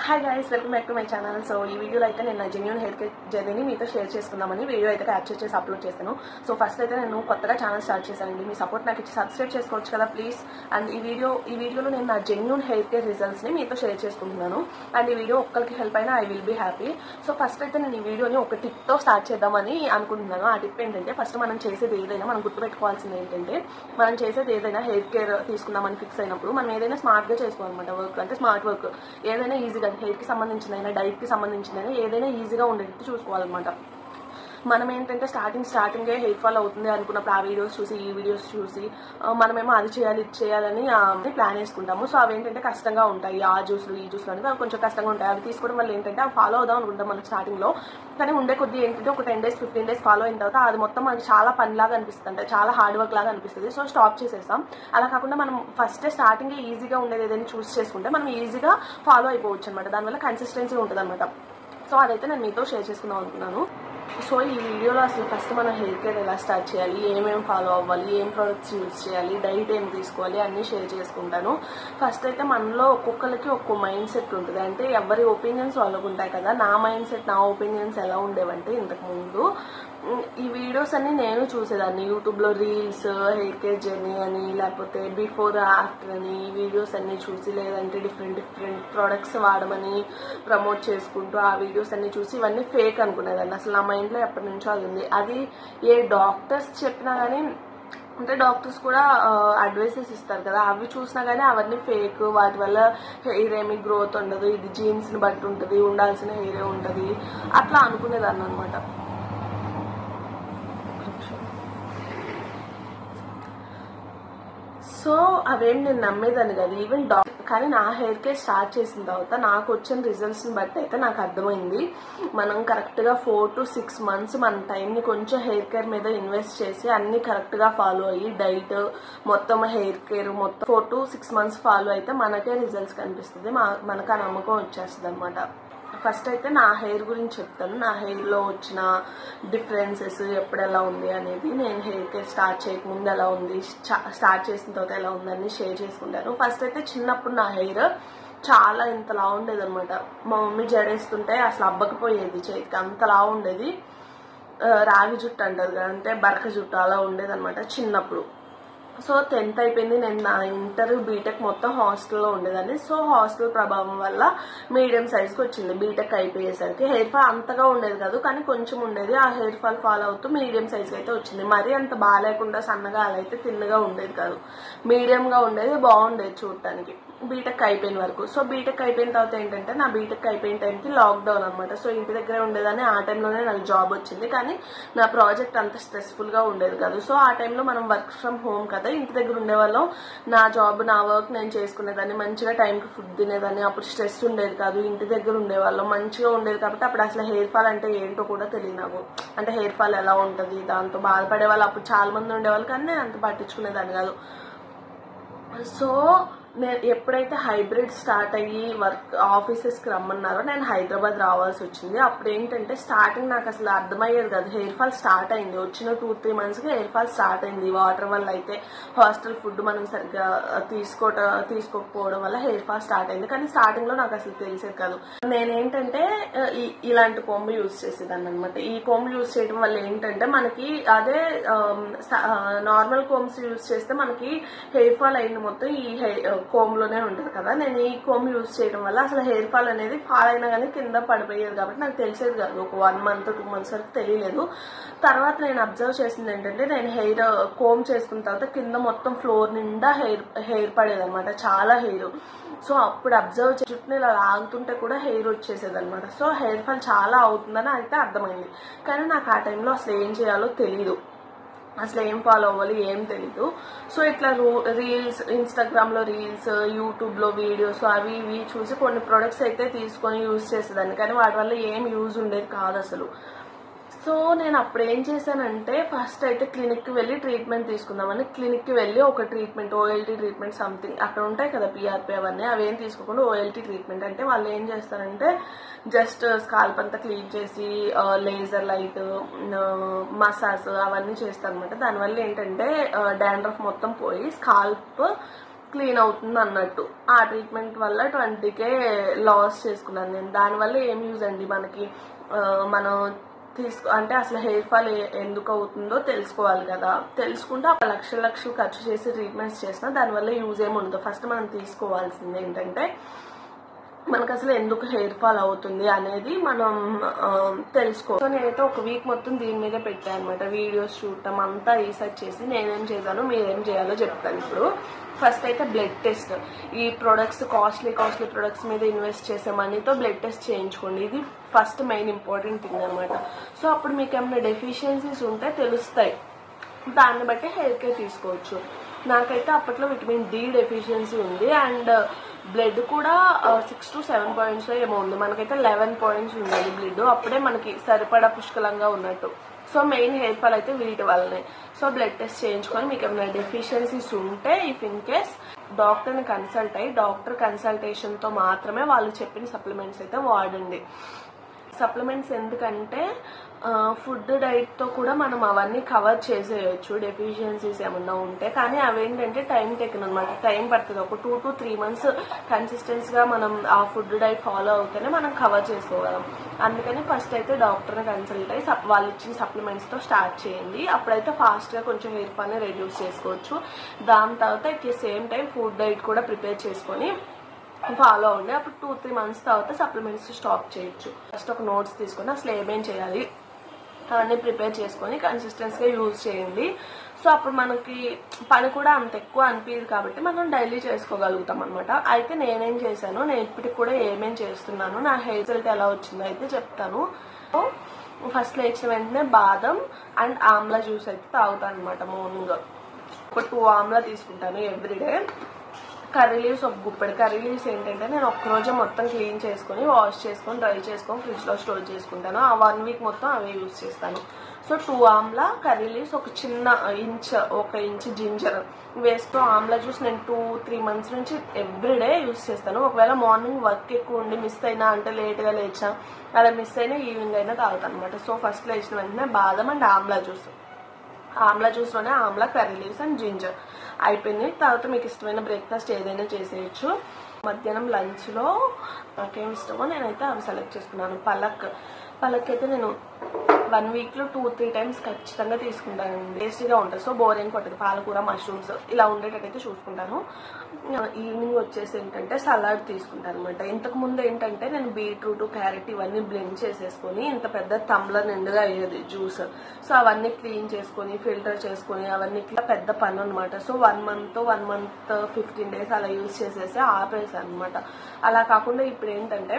Hi guys, welcome back to my channel. So ఈ వీడియోలో అయితే నేను నా జెన్యూన్ హెయిర్ కేర్ జర్నీని మీతో షేర్ చేసుకుందామని వీడియో అయితే క్యాప్చర్ చేసి అప్లోడ్ చేస్తాను. సో ఫస్ట్ అయితే నేను కొత్తగా ఛానల్ స్టార్ట్ చేశానండి. మీ సపోర్ట్ నాకు ఇచ్చి సబ్స్క్రైబ్ చేసుకోవచ్చు కదా ప్లీజ్. అండ్ ఈ వీడియోలో నేను నా జెన్యూన్ హెయిర్ కేర్ రిజల్ట్స్ని మీతో షేర్ చేసుకుంటున్నాను. అండ్ ఈ వీడియో ఒక్కరికి హెల్ప్ అయినా I will be happy. So first అయితే నేను ఈ వీడియోని ఒక టిప్తో స్టార్ట్ చేద్దామని అనుకుంటున్నాను. ఆ టిప్ ఏంటంటే, ఫస్ట్ మనం చేసేది ఏదైనా మనం గుర్తుపెట్టుకోవాల్సింది ఏంటంటే, మనం చేసేది ఏదైనా హెయిర్ కేర్ తీసుకుందామని ఫిక్స్ అయినప్పుడు మనం ఏదైనా స్మార్ట్గా చేసుకోవాలన్నమాట. వర్క్ అంటే స్మార్ట్ వర్క్ ఏదైనా ఈజీగా హెయిర్కి సంబంధించిందైనా డైట్కి సంబంధించిందైనా ఏదైనా ఈజీగా ఉండేటట్టు చూసుకోవాలన్నమాట. మనం ఏంటంటే స్టార్టింగే హెయిర్ ఫాల్ అవుతుంది అనుకున్నప్పుడు ఆ వీడియోస్ చూసి ఈ వీడియోస్ చూసి మనమేమో అది చేయాలి ఇది చేయాలని ప్లాన్ వేసుకుంటాము. సో అవి ఏంటంటే కష్టంగా ఉంటాయి. ఆ జ్యూస్లు ఈ జ్యూస్లు అనేది అవి కొంచెం కష్టంగా ఉంటాయి. అవి తీసుకోవడం వల్ల ఏంటంటే అవి ఫాలో అవుదాం అనుకుంటాం మనకి స్టార్టింగ్లో. కానీ ఉండే కొద్ది ఏంటంటే ఒక 10 days 15 days ఫాలో అయిన తర్వాత అది మొత్తం మనకి చాలా పనిలాగా అనిపిస్తుంది, అంటే చాలా హార్డ్ వర్క్ లాగా అనిపిస్తుంది. సో స్టాప్ చేసేస్తాం. అలా కాకుండా మనం ఫస్ట్ స్టార్టింగే ఈజీగా ఉండేది ఏదైనా చూస్ చేసుకుంటే మనం ఈజీగా ఫాలో అయిపోవచ్చు అనమాట. దానివల్ల కన్సిస్టెన్సీ ఉంటుంది అనమాట. సో అదైతే నేను మీతో షేర్ చేసుకుందాం అనుకున్నాను. సో ఈ వీడియోలో అసలు ఫస్ట్ మనం హెయిర్ కేర్ ఎలా స్టార్ట్ చేయాలి, ఏమేమి ఫాలో అవ్వాలి, ఏం ప్రొడక్ట్స్ యూజ్ చేయాలి, డైట్ ఏం తీసుకోవాలి అన్నీ షేర్ చేసుకుంటాను. ఫస్ట్ అయితే మనలో ఒక్కొక్కరికి ఒక్కో మైండ్ సెట్ ఉంటుంది. అంటే ఎవరి ఒపీనియన్స్ వాళ్ళకు ఉంటాయి కదా. నా మైండ్ సెట్ నా ఒపీనియన్స్ ఎలా ఉండేవంటే, ఇంతకుముందు ఈ వీడియోస్ అన్ని నేను చూసేదాన్ని యూట్యూబ్లో. రీల్స్, హెయిర్ కేర్ జర్నీ అని, లేకపోతే బిఫోర్ ఆఫ్టర్ అని ఈ వీడియోస్ అన్ని చూసి, లేదంటే డిఫరెంట్ ప్రోడక్ట్స్ వాడమని ప్రమోట్ చేసుకుంటూ ఆ వీడియోస్ అన్ని చూసి ఇవన్నీ ఫేక్ అనుకునేదాన్ని. అసలు నా మైండ్లో ఎప్పటి నుంచో అది ఉంది. అది ఏ డాక్టర్స్ చెప్పినా కానీ, అంటే డాక్టర్స్ కూడా అడ్వైసెస్ ఇస్తారు కదా, అవి చూసినా కానీ అవన్నీ ఫేక్. వాటి వల్ల హెయిర్ ఏమి గ్రోత్ ఉండదు, ఇది జీన్స్ని బట్టి ఉంటుంది, ఉండాల్సిన హెయిరే ఉంటుంది, అట్లా అనుకునేదాన్ని అనమాట. సో అవేం నేను నమ్మేదాన్ని కదా ఈవెన్ కానీ నా హెయిర్ కేర్ స్టార్ట్ చేసిన తర్వాత నాకు వచ్చిన రిజల్ట్స్ని బట్టి అయితే నాకు అర్థమైంది, మనం కరెక్ట్గా 4 to 6 months మన టైంని కొంచెం హెయిర్ కేర్ మీద ఇన్వెస్ట్ చేసి అన్ని కరెక్ట్గా ఫాలో అయ్యి డైట్ మొత్తం హెయిర్ కేర్ మొత్తం 4 to 6 months ఫాలో అయితే మనకే రిజల్ట్స్ కనిపిస్తుంది, మనకు ఆ నమ్మకం వచ్చేస్తుంది అనమాట. ఫస్ట్ అయితే నా హెయిర్ గురించి చెప్తాను. నా హెయిర్లో వచ్చిన డిఫరెన్సెస్ ఎప్పుడు ఎలా ఉంది అనేది, నేను హెయిర్ కేర్ స్టార్ట్ చేయకముందు ఎలా ఉంది, స్టార్ట్ చేసిన తర్వాత ఎలా ఉందని షేర్ చేసుకుంటాను. ఫస్ట్ అయితే చిన్నప్పుడు నా హెయిర్ చాలా ఇంతలా ఉండేది అనమాట. మా మమ్మీ జడేస్తుంటే అసలు అబ్బకపోయేది చేతికి, అంతలా ఉండేది. రాగి జుట్టు అంటారు కదా, అంటే బరక జుట్టు అలా ఉండేది అనమాట చిన్నప్పుడు. సో 10th అయిపోయింది, నేను నా ఇంటర్ బీటెక్ మొత్తం హాస్టల్లో ఉండేదాన్ని. సో హాస్టల్ ప్రభావం వల్ల మీడియం సైజ్కి వచ్చింది. బీటెక్ అయిపోయేసరికి హెయిర్ ఫాల్ అంతగా ఉండేది కాదు, కానీ కొంచెం ఉండేది. ఆ హెయిర్ ఫాల్ ఫాలో అవుతూ మీడియం సైజ్కి అయితే వచ్చింది. మరీ అంత బాగాలేకుండా సన్నగా అలా అయితే తిన్నగా ఉండేది కాదు, మీడియంగా ఉండేది, బాగుండేది చూడటానికి బీటెక్ అయిపోయిన వరకు. సో బీటెక్ అయిపోయిన తర్వాత ఏంటంటే, నా బీటెక్ అయిపోయిన టైంకి లాక్డౌన్ అనమాట. సో ఇంటి దగ్గరే ఉండేదాన్ని. ఆ టైంలోనే నాకు జాబ్ వచ్చింది, కానీ నా ప్రాజెక్ట్ అంత స్ట్రెస్ఫుల్గా ఉండేది కాదు. సో ఆ టైంలో మనం వర్క్ ఫ్రమ్ హోమ్ కదా, ఇంటి దగ్గర ఉండేవాళ్ళం. నా జాబ్ నా వర్క్ నేను చేసుకునేదాన్ని, మంచిగా టైంకి ఫుడ్ తినేదాన్ని. అప్పుడు స్ట్రెస్ ఉండేది కాదు, ఇంటి దగ్గర ఉండేవాళ్ళం, మంచిగా ఉండేది. కాబట్టి అప్పుడు అసలు హెయిర్ ఫాల్ అంటే ఏంటో కూడా తెలియదు నాకు. అంటే హెయిర్ ఫాల్ ఎలా ఉంటుంది, దాంతో బాధపడే వాళ్ళు అప్పుడు చాలా మంది ఉండేవాళ్ళు, కానీ నేను అంత పట్టించుకునేదాన్ని కాదు. సో నేను ఎప్పుడైతే హైబ్రిడ్ స్టార్ట్ అయ్యి ఆఫీసెస్కి రమ్మన్నారో నేను హైదరాబాద్ రావాల్సి వచ్చింది. అప్పుడు ఏంటంటే స్టార్టింగ్ నాకు అసలు అర్థమయ్యేది కాదు. హెయిర్ ఫాల్ స్టార్ట్ అయింది, వచ్చిన 2-3 monthsకి హెయిర్ ఫాల్ స్టార్ట్ అయింది. వాటర్ వల్ల అయితే, హాస్టల్ ఫుడ్ మనం సరిగ్గా తీసుకోకపోవడం వల్ల హెయిర్ ఫాల్ స్టార్ట్ అయింది. కానీ స్టార్టింగ్లో నాకు అసలు తెలిసేది కాదు. నేనేంటంటే ఇలాంటి కోంబు యూజ్ చేసేదాన్ని అనమాట. ఈ కోంబు యూజ్ చేయడం వల్ల ఏంటంటే, మనకి అదే నార్మల్ కోంబ్స్ యూజ్ చేస్తే మనకి హెయిర్ ఫాల్ అయింది మొత్తం ఈ కోమ్లోనే ఉంటుంది కదా. నేను ఈ కోమ్ యూజ్ చేయడం వల్ల అసలు హెయిర్ ఫాల్ అనేది ఫాల్ అయినా కానీ కింద పడిపోయేది, కాబట్టి నాకు తెలిసేది కాదు. ఒక 1 month 2 months వరకు తెలియలేదు. తర్వాత నేను అబ్జర్వ్ చేసింది ఏంటంటే, నేను హెయిర్ కోమ్ చేసుకున్న తర్వాత కింద మొత్తం ఫ్లోర్ నిండా హెయిర్ పడేది అనమాట, చాలా హెయిర్. సో అప్పుడు అబ్జర్వ్ చుట్టూ ఇలా లాగుతుంటే కూడా హెయిర్ వచ్చేసేది అనమాట. సో హెయిర్ ఫాల్ చాలా అవుతుందని అయితే అర్థమైంది. కానీ నాకు ఆ టైంలో అసలు ఏం చేయాలో తెలీదు, అసలు ఏం ఫాలో అవ్వాలి ఏం తెలీదు. సో ఇట్లా రీల్స్, ఇన్స్టాగ్రామ్లో రీల్స్, యూట్యూబ్లో వీడియోస్ అవి ఇవి చూసి కొన్ని ప్రొడక్ట్స్ అయితే తీసుకొని యూజ్ చేసేదాన్ని, కానీ వాటి వల్ల ఏం యూజ్ ఉండేది కాదు అసలు. సో నేను అప్పుడు ఏం చేశానంటే, ఫస్ట్ అయితే క్లినిక్కి వెళ్ళి ట్రీట్మెంట్ తీసుకుందామని క్లినిక్కి వెళ్ళి ఒక ట్రీట్మెంట్, ఓఎల్టీ ట్రీట్మెంట్ సంథింగ్ అక్కడ ఉంటాయి కదా, పిఆర్పి అవన్నీ, అవేం తీసుకోకుండా ఓఎల్టీ ట్రీట్మెంట్ అంటే వాళ్ళు ఏం చేస్తారంటే, జస్ట్ స్కాల్ప్ అంతా క్లీన్ చేసి లేజర్ లైట్, మసాజ్ అవన్నీ చేస్తారు అనమాట. దానివల్ల ఏంటంటే డాండ్రఫ్ మొత్తం పోయి స్కాల్ప్ క్లీన్ అవుతుంది అన్నట్టు. ఆ ట్రీట్మెంట్ వల్ల 20K లాస్ చేసుకున్నాను నేను. దానివల్ల ఏం యూజ్ అండి మనకి, మనం అంటే అసలు హెయిర్ ఫాల్ ఎందుకు అవుతుందో తెలుసుకోవాలి కదా. తెలుసుకుంటే ఆ లక్షలు ఖర్చు చేసి ట్రీట్మెంట్స్ చేసినా దానివల్ల యూజ్ ఏమి ఉండదు. ఫస్ట్ మనం తీసుకోవాల్సింది ఏంటంటే మనకు అసలు ఎందుకు హెయిర్ ఫాల్ అవుతుంది అనేది మనం తెలుసుకో. సో నేనైతే ఒక వీక్ మొత్తం దీని మీద పెట్టాను అనమాట, వీడియోస్ చూడటం అంతా రీసెర్చ్ చేసి నేనేం చేశాను మీరేం చేయాలో చెప్తాను. ఇప్పుడు ఫస్ట్ అయితే బ్లడ్ టెస్ట్. ఈ ప్రొడక్ట్స్ కాస్ట్లీ ప్రొడక్ట్స్ మీద ఇన్వెస్ట్ చేసే మనీతో బ్లడ్ టెస్ట్ చేయించుకోండి. ఇది ఫస్ట్ మెయిన్ ఇంపార్టెంట్ థింగ్ అనమాట. సో అప్పుడు మీకు ఏమైనా డెఫిషియన్సీస్ ఉంటే తెలుస్తాయి, దాన్ని బట్టి హెయిర్ కేర్ తీసుకోవచ్చు. నాకైతే అప్పట్లో విటమిన్ డి డెఫిషియన్సీ ఉంది అండ్ బ్లడ్ కూడా 6 to 7 points ఏమో ఉంది. మనకైతే 11 points ఉండాలి బ్లడ్, అప్పుడే మనకి సరిపడా పుష్కలంగా ఉన్నట్టు. సో మెయిన్ హెయిర్ ఫాల్ అయితే వీటి వల్లనే. సో బ్లడ్ టెస్ట్ చేయించుకొని మీకు ఏమైనా డెఫిషియన్సీస్ ఉంటే ఇఫ్ ఇన్ కేస్ డాక్టర్ని కన్సల్ట్ అయ్యి డాక్టర్ కన్సల్టేషన్తో మాత్రమే వాళ్ళు చెప్పిన సప్లిమెంట్స్ అయితే వాడండి. సప్లిమెంట్స్ ఎందుకంటే ఫుడ్ డైట్తో కూడా మనం అవన్నీ కవర్ చేసేయచ్చు డెఫిషియన్సీస్ ఏమన్నా ఉంటే. కానీ అవేంటంటే టైం టేకన్ అనమాట, టైం పడుతుంది. ఒక 2 to 3 months కన్సిస్టెన్స్గా మనం ఆ ఫుడ్ డైట్ ఫాలో అవుతేనే మనం కవర్ చేసుకోగలం. అందుకని ఫస్ట్ అయితే డాక్టర్ని కన్సల్ట్ అయ్యి వాళ్ళు ఇచ్చిన సప్లిమెంట్స్తో స్టార్ట్ చేయండి. అప్పుడైతే ఫాస్ట్గా కొంచెం హెయిర్ ఫాల్ని రెడ్యూస్ చేసుకోవచ్చు. దాని తర్వాత at the same time food diet కూడా ప్రిపేర్ చేసుకొని ఫాలో అవ్వండి. అప్పుడు 2-3 months తర్వాత సప్లిమెంట్స్ స్టాప్ చేయొచ్చు. ఫస్ట్ ఒక నోట్స్ తీసుకొని అసలు ఏమేం చేయాలి అవన్నీ ప్రిపేర్ చేసుకొని కన్సిస్టెన్సీగా యూజ్ చేయండి. సో అప్పుడు మనకి పని కూడా అంత ఎక్కువ అనిపించదు కాబట్టి మనం డైలీ చేసుకోగలుగుతాం అనమాట. అయితే నేనేం చేశాను, నేను ఇప్పటికి కూడా ఏమేం చేస్తున్నాను, నా హెయిర్ రిజల్ట్ ఎలా వచ్చిందో అయితే చెప్తాను. ఫస్ట్ లేచిన వెంటనే బాదం అండ్ ఆమ్లా జ్యూస్ అయితే తాగుతాను అనమాట. మార్నింగ్ ఒక 2 ఆమ్లా తీసుకుంటాను ఎవ్రీడే. కర్రీ లీవ్స్ ఒక గుప్పెడు. కర్రీ లీవ్స్ ఏంటంటే నేను ఒక్కరోజే మొత్తం క్లీన్ చేసుకొని వాష్ చేసుకొని డ్రై చేసుకొని ఫ్రిడ్జ్లో స్టోర్ చేసుకుంటాను. ఆ 1 week మొత్తం అవే యూజ్ చేస్తాను. సో 2 ఆమ్లా, కర్రీ లీవ్స్, ఒక చిన్న ఒక ఇంచ్ జింజర్ వేస్తూ ఆమ్లా జ్యూస్ నేను 2-3 months నుంచి ఎవ్రీడే యూజ్ చేస్తాను. ఒకవేళ మార్నింగ్ వర్క్ ఎక్కువ ఉండి మిస్ అయినా, అంటే లేట్గా లేచా అలా మిస్ అయినా ఈవినింగ్ అయినా తాగుతాను అనమాట. సో ఫస్ట్ లేచిన వెంటనే బాదం అండ్ ఆమ్లా జ్యూస్. ఆమ్లా జ్యూస్లోనే amla, curry leaves and ginger అయిపోయింది. తర్వాత మీకు ఇష్టమైన బ్రేక్ఫాస్ట్ ఏదైనా చేసేయచ్చు. మధ్యాహ్నం లంచ్లో నాకేమి ఇష్టమో నేనైతే అవి సెలెక్ట్ చేసుకున్నాను. పలక్ అయితే నేను 1 weekలో 2-3 times ఖచ్చితంగా తీసుకుంటాను. టేస్టీగా ఉంటుంది, సో బోర్ ఏం కొట్టదు. పాలకూర, మష్రూమ్స్ ఇలా ఉండేటట్టయితే చూసుకుంటాను. ఈవినింగ్ వచ్చేసి ఏంటంటే సలాడ్ తీసుకుంటాను అనమాట. ఇంతకుముందు ఏంటంటే నేను బీట్రూట్, క్యారెట్ ఇవన్నీ బ్లెండ్ చేసేసుకొని ఇంత పెద్ద టంబ్లర్ నిండుగా అయ్యేది జ్యూస్. సో అవన్నీ క్లీన్ చేసుకొని ఫిల్టర్ చేసుకొని అవన్నీ పెద్ద పని అనమాట. సో 1 month 15 days అలా యూజ్ చేసేసి ఆపేసాను అనమాట. అలా కాకుండా ఇప్పుడు ఏంటంటే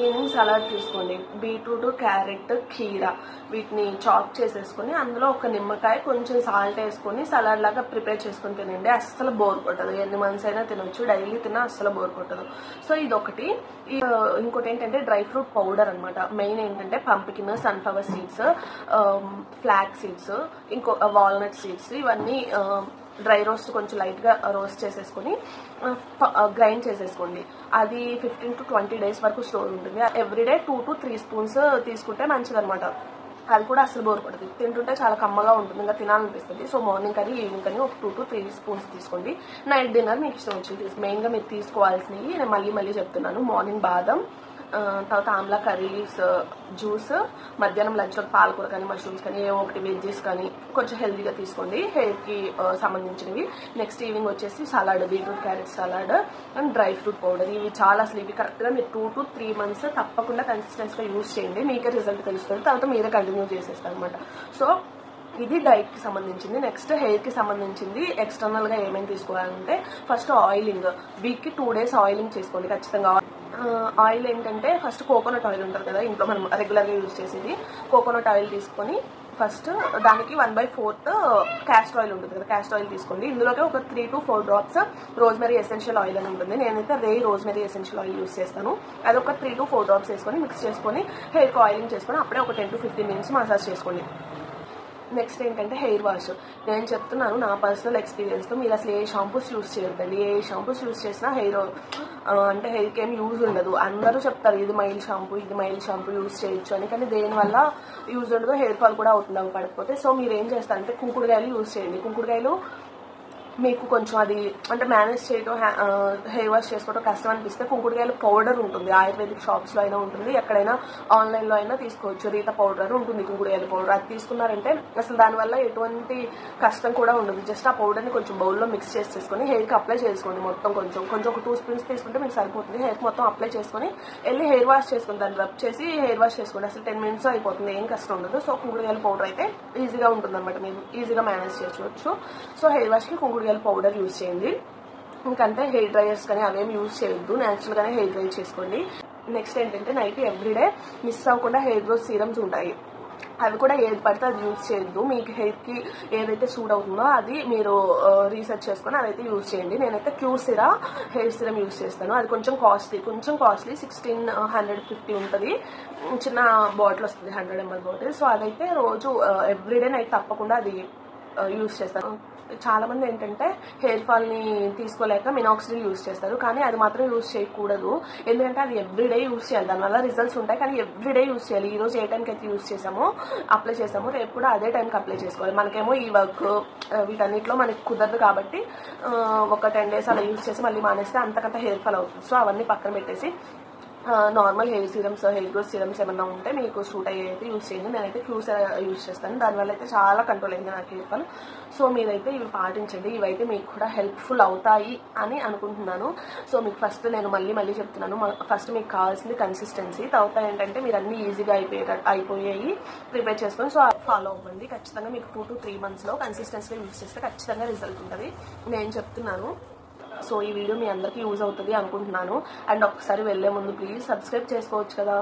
ఈవినింగ్ సలాడ్ తీసుకోండి. బీట్రూట్, క్యారెట్, కీరా వీటిని చాప్ చేసేసుకొని అందులో ఒక నిమ్మకాయ, కొంచెం సాల్ట్ వేసుకొని సలాడ్ లాగా ప్రిపేర్ చేసుకొని తినండి. అస్సలు బోర్ కొట్టదు. ఎన్ని మంత్స్ అయినా తినొచ్చు, డైలీ తిన్నా అస్సలు బోర్ కొట్టదు. సో ఇదొకటి. ఇంకోటి ఏంటంటే డ్రై ఫ్రూట్ పౌడర్ అనమాట. మెయిన్ ఏంటంటే pumpkin, sunflower seeds, flax seeds, ఇంకో వాల్నట్ సీడ్స్ ఇవన్నీ డ్రై రోస్ట్ కొంచెం లైట్గా రోస్ట్ చేసేసుకొని గ్రైండ్ చేసేసుకోండి. అది 15 to 20 days వరకు స్టోర్ ఉంటుంది. ఎవ్రీడే 2 to 3 spoons తీసుకుంటే మంచిది అనమాట. అది కూడా అసలు బోర్ పడుతుంది, తింటుంటే చాలా కమ్మగా ఉంటుంది, ఇంకా తినాలనిపిస్తుంది. సో మార్నింగ్ కానీ ఈవినింగ్ కానీ ఒక 2 to 3 spoons తీసుకోండి. నైట్ డిన్నర్ మీకు ఇష్టం వచ్చింది. మెయిన్గా మీరు తీసుకోవాల్సినవి నేను మళ్ళీ చెప్తున్నాను. మార్నింగ్ బాదం, తర్వాత ఆమ్లా, కర్రీ లీవ్స్ జ్యూస్, మధ్యాహ్నం లంచ్లో పాలకూర కానీ మష్రూమ్స్ కానీ ఏవో ఒకటి వెజ్జెస్ కానీ కొంచెం హెల్తీగా తీసుకోండి హెయిర్కి సంబంధించినవి. నెక్స్ట్ ఈవినింగ్ వచ్చేసి salad, beetroot carrot salad and dry fruit powder. ఇవి చాలా అసలు ఇవి కరెక్ట్గా మీరు 2 to 3 months తప్పకుండా కన్సిస్టెన్సీగా యూజ్ చేయండి. మీకే రిజల్ట్ తెలుస్తుంది. తర్వాత మీరే కంటిన్యూ చేసేస్తారు అనమాట. సో ఇది డైట్కి సంబంధించింది. నెక్స్ట్ హెయిర్కి సంబంధించింది. ఎక్స్టర్నల్గా ఏమేమి తీసుకోవాలంటే ఫస్ట్ ఆయిలింగ్. వీక్కి 2 days ఆయిలింగ్ చేసుకోండి ఖచ్చితంగా. ఆయిల్ ఏంటంటే ఫస్ట్ కోకోనట్ ఆయిల్ ఉంటుంది కదా ఇంట్లో మనం రెగ్యులర్గా యూజ్ చేసేది. కోకోనట్ ఆయిల్ తీసుకొని ఫస్ట్ దానికి 1/4 క్యాస్టర్ ఆయిల్ ఉంటుంది కదా, క్యాస్టర్ ఆయిల్ తీసుకోండి. ఇందులోకి ఒక 3 to 4 drops rosemary essential oil అని ఉంటుంది. నేనైతే రోజ్మెరీ ఎసెన్షియల్ ఆయిల్ యూజ్ చేస్తాను. అది ఒక 3 to 4 drops వేసుకొని మిక్స్ చేసుకొని హెయిర్కి ఆయిలింగ్ చేసుకొని అప్పుడే ఒక 10 to 15 minutes మసాజ్ చేసుకోండి. నెక్స్ట్ ఏంటంటే హెయిర్ వాష్. నేను చెప్తున్నాను నా పర్సనల్ ఎక్స్పీరియన్స్తో, మీరు అసలు ఏ షాంపూస్ యూజ్ చేయొద్దండి. ఏ షాంపూస్ యూజ్ చేసినా హెయిర్కి ఏం యూజ్ ఉండదు. అందరూ చెప్తారు ఇది మైల్ షాంపూ యూజ్ చేయొచ్చు అని, కానీ దేనివల్ల యూజ్ ఉండదు, హెయిర్ ఫాల్ కూడా అవుతుంది అవి పడకపోతే. సో మీరు ఏం చేస్తారంటే కుంకుడుకాయలు యూజ్ చేయండి. కుంకుడుకాయలు మీకు కొంచెం అది అంటే మేనేజ్ చేయడం హెయిర్ వాష్ చేసుకోవడం కష్టం అనిపిస్తే కుంకుడుకాయల పౌడర్ ఉంటుంది, ఆయుర్వేదిక్ షాప్స్లో అయినా ఉంటుంది, ఎక్కడైనా ఆన్లైన్లో అయినా తీసుకోవచ్చు. రీత పౌడర్ ఉంటుంది, కుంకుడుకాయల పౌడర్. అది తీసుకున్నారంటే అసలు దానివల్ల ఎటువంటి కష్టం కూడా ఉండదు. జస్ట్ ఆ పౌడర్ని కొంచెం బౌల్లో మిక్స్ చేసుకొని హెయిర్కి అప్లై చేసుకోండి. మొత్తం కొంచెం ఒక 2 స్పూన్స్ తీసుకుంటే మీకు సరిపోతుంది. హెయిర్కి మొత్తం అప్లై చేసుకొని వెళ్ళి హెయిర్ వాష్ చేసుకుని దాన్ని రబ్ చేసి హెయిర్ వాష్ చేసుకోండి. అసలు 10 minutes అయిపోతుంది, ఏం కష్టం ఉండదు. సో కుంకుడుకాయల పౌడర్ అయితే ఈజీగా ఉంటుంది అనమాట, మీరు ఈజీగా మేనేజ్ చేసుకోవచ్చు. సో హెయిర్ వాష్కి కుంకుడుకాయల పౌడర్ యూజ్ చేయండి. ఇంకంటే హెయిర్ డ్రైయర్స్ కానీ అవేం యూజ్ చేయొద్దు, న్యాచురల్గానే హెయిర్ డ్రై చేసుకోండి. నెక్స్ట్ ఏంటంటే నైట్ ఎవ్రీడే మిస్ అవ్వకుండా హెయిర్ గ్రోత్ సీరమ్స్ ఉంటాయి, అవి కూడా ఏది పడితే అది యూజ్ చేయొద్దు. మీకు హెయిర్కి ఏదైతే సూట్ అవుతుందో అది మీరు రీసెర్చ్ చేసుకొని అదైతే యూజ్ చేయండి. నేనైతే క్యూసిరా హెయిర్ సిరమ్ యూజ్ చేస్తాను. అది కొంచెం కాస్ట్లీ 1650 ఉంటుంది. చిన్న బాటిల్ వస్తుంది, 100 ml బాటిల్. సో అదైతే రోజు ఎవ్రీడే నైట్ తప్పకుండా అది యూజ్ చేస్తాను. చాలా మంది ఏంటంటే హెయిర్ ఫాల్ని తీసుకోలేక మినాక్సిడిల్ యూజ్ చేస్తారు, కానీ అది మాత్రం యూజ్ చేయకూడదు. ఎందుకంటే అది ఎవ్రీడే యూజ్ చేయాలి, దానివల్ల రిజల్ట్స్ ఉంటాయి, కానీ ఎవ్రీడే యూజ్ చేయాలి. ఈ రోజు ఏ టైంకి అయితే యూజ్ చేసామో అప్లై చేసామో రేపు కూడా అదే టైంకి అప్లై చేసుకోవాలి. మనకేమో ఈ వర్క్ వీటన్నిటిలో మనకి కుదరదు కాబట్టి ఒక 10 days అలా యూజ్ చేసి మళ్ళీ మానేస్తే అంతకంత హెయిర్ ఫాల్ అవుతుంది. సో అవన్నీ పక్కన పెట్టేసి normal hair serums, hair growth serums ఏమన్నా ఉంటే మీకు సూట్ అయ్యేది యూజ్ చేయండి. నేనైతే క్యూస్ యూజ్ చేస్తాను, దానివల్ల అయితే చాలా కంట్రోల్ అయింది నాకు హెయిర్ ఫాల్. సో మీరైతే ఇవి పాటించండి, ఇవైతే మీకు కూడా హెల్ప్ఫుల్ అవుతాయి అని అనుకుంటున్నాను. సో మీకు ఫస్ట్ నేను మళ్ళీ చెప్తున్నాను, ఫస్ట్ మీకు కావాల్సింది కన్సిస్టెన్సీ. తర్వాత ఏంటంటే మీరు అన్నీ ఈజీగా అయిపోయాయి ప్రిపేర్ చేసుకొని సో ఫాలో అవ్వండి. ఖచ్చితంగా మీకు 2 to 3 monthsలో కన్సిస్టెన్సీగా యూజ్ చేస్తే ఖచ్చితంగా రిజల్ట్ ఉంటుంది, నేను చెప్తున్నాను. సో ఈ వీడియో మీ అందరికీ యూజ్ అవుతుంది అనుకుంటున్నాను. అండ్ ఒకసారి వెళ్ళే ముందు ప్లీజ్ సబ్స్క్రైబ్ చేసుకోవచ్చు కదా.